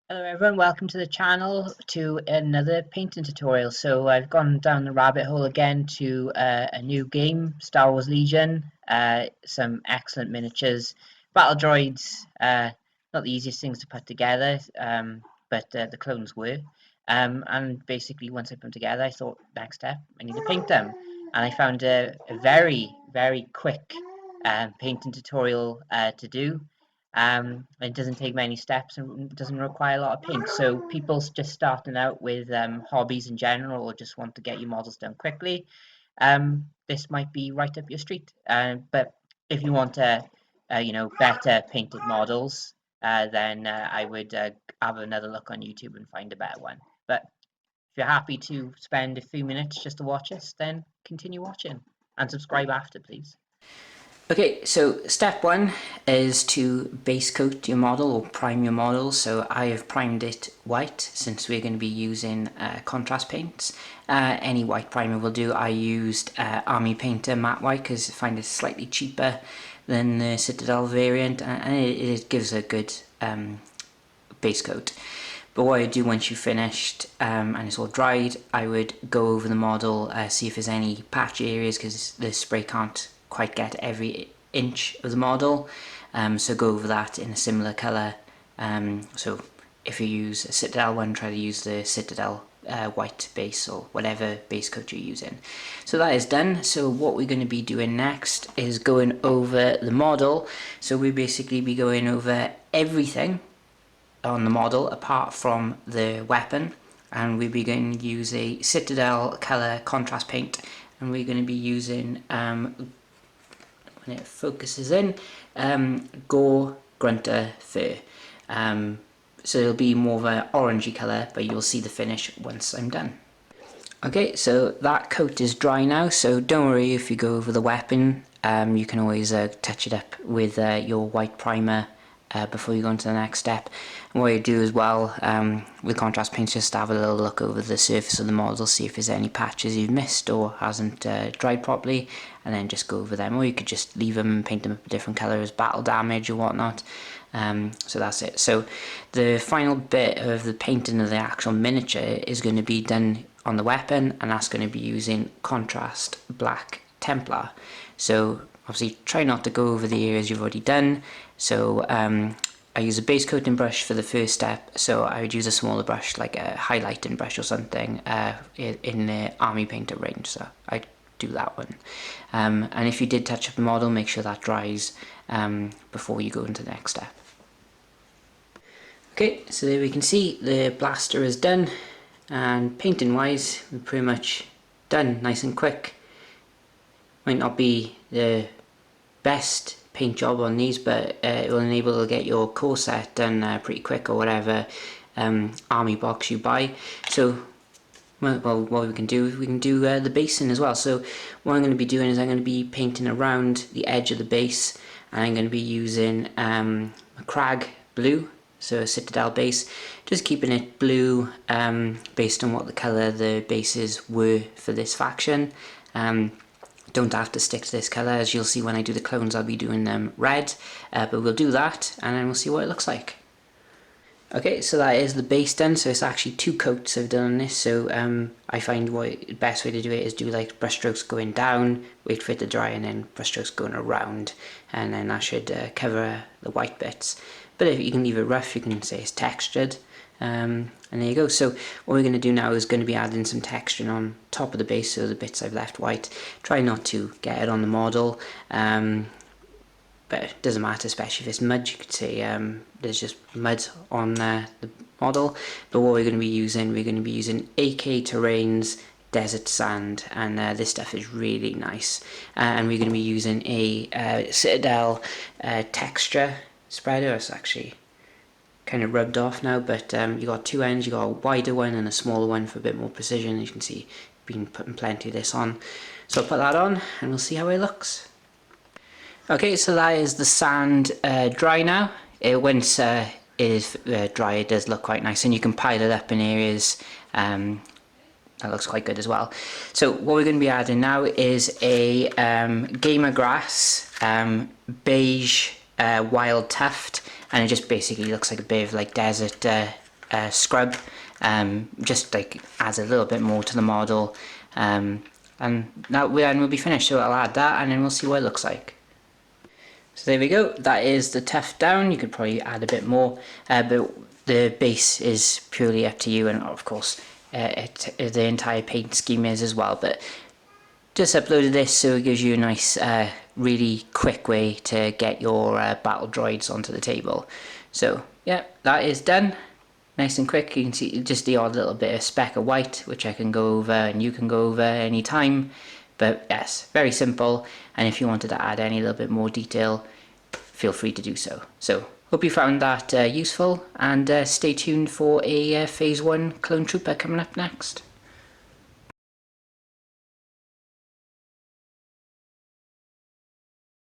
Hello everyone, welcome to the channel to another painting tutorial. So I've gone down the rabbit hole again to a new game, Star Wars Legion. Some excellent miniatures, battle droids, not the easiest things to put together, but the clones were. And basically once I put them together I thought next step I need to paint them. And I found a very quick painting tutorial to do. It doesn't take many steps and doesn't require a lot of paint. So people just starting out with hobbies in general or just want to get your models done quickly, this might be right up your street. But if you want better painted models, then I would have another look on YouTube and find a better one. But if you're happy to spend a few minutes just to watch us, then continue watching and subscribe after, please. Okay, so step one is to base coat your model or prime your model. So I have primed it white since we're going to be using contrast paints. Any white primer will do. I used Army Painter matte white because I find it slightly cheaper than the Citadel variant, and it gives a good base coat. But what I do once you've finished and it's all dried, I would go over the model, see if there's any patch areas because the spray can't quite get every inch of the model, so go over that in a similar colour. So if you use a Citadel one, try to use the Citadel white base or whatever base coat you're using. So that is done. So what we're going to be doing next is going over the model. So we basically be going over everything on the model apart from the weapon, and we'll be going to use a Citadel colour contrast paint, and we're going to be using when it focuses in, Gore Grunter Fur. So it'll be more of an orangey colour, but you'll see the finish once I'm done. Okay, so that coat is dry now, so don't worry if you go over the weapon. You can always touch it up with your white primer before you go on to the next step. And what you do as well with contrast paints, just have a little look over the surface of the model, see if there's any patches you've missed or hasn't dried properly, and then just go over them. Or you could just leave them and paint them a different colour as battle damage or whatnot. So that's it. So the final bit of the painting of the actual miniature is going to be done on the weapon, and that's going to be using contrast black Templar. So obviously try not to go over the areas you've already done. So I use a base coating brush for the first step, so I would use a smaller brush like a highlighting brush or something in the Army Painter range, so I'd do that one. And if you did touch up the model, make sure that dries before you go into the next step. Okay, so there we can see the blaster is done, and painting wise we're pretty much done, nice and quick. Might not be the best paint job on these, but it will enable to get your core set done pretty quick or whatever army box you buy. So well, what we can do the basing as well. So what I'm going to be doing is I'm going to be painting around the edge of the base, and I'm going to be using a Crag blue, so a Citadel base, just keeping it blue based on what the colour the bases were for this faction. Don't have to stick to this colour, as you'll see when I do the clones I'll be doing them red, but we'll do that and then we'll see what it looks like. Okay, so that is the base done, so it's actually 2 coats I've done on this. So I find the best way to do it is do like brush strokes going down, wait for it to dry, and then brush strokes going around, and then that should cover the white bits. But if you can leave it rough, you can say it's textured. And there you go. So what we're going to do now is going to be adding some texturing on top of the base, so the bits I've left white. Try not to get it on the model, but it doesn't matter, especially if it's mud. You could say there's just mud on the model. But what we're going to be using AK Terrains desert sand, and this stuff is really nice. And we're going to be using a Citadel texture spreader. It's actually kind of rubbed off now, but you got 2 ends. You got a wider one and a smaller one for a bit more precision. You can see I've been putting plenty of this on, so I'll put that on and we'll see how it looks. Okay, so that is the sand dry now. Once it is dry, it does look quite nice, and you can pile it up in areas. That looks quite good as well. So what we're going to be adding now is a Gamer Grass beige wild tuft, and it just basically looks like a bit of like desert scrub, just like adds a little bit more to the model, and now we'll be finished. So I'll add that and then we'll see what it looks like. So there we go, that is the tuft down. You could probably add a bit more, but the base is purely up to you, and of course the entire paint scheme is as well. But just uploaded this so it gives you a nice really quick way to get your battle droids onto the table. So yeah, that is done, nice and quick. You can see just the odd little bit of speck of white, which I can go over and you can go over anytime. But yes, very simple, and if you wanted to add any little bit more detail, feel free to do so. So hope you found that useful, and stay tuned for a Phase 1 Clone Trooper coming up next.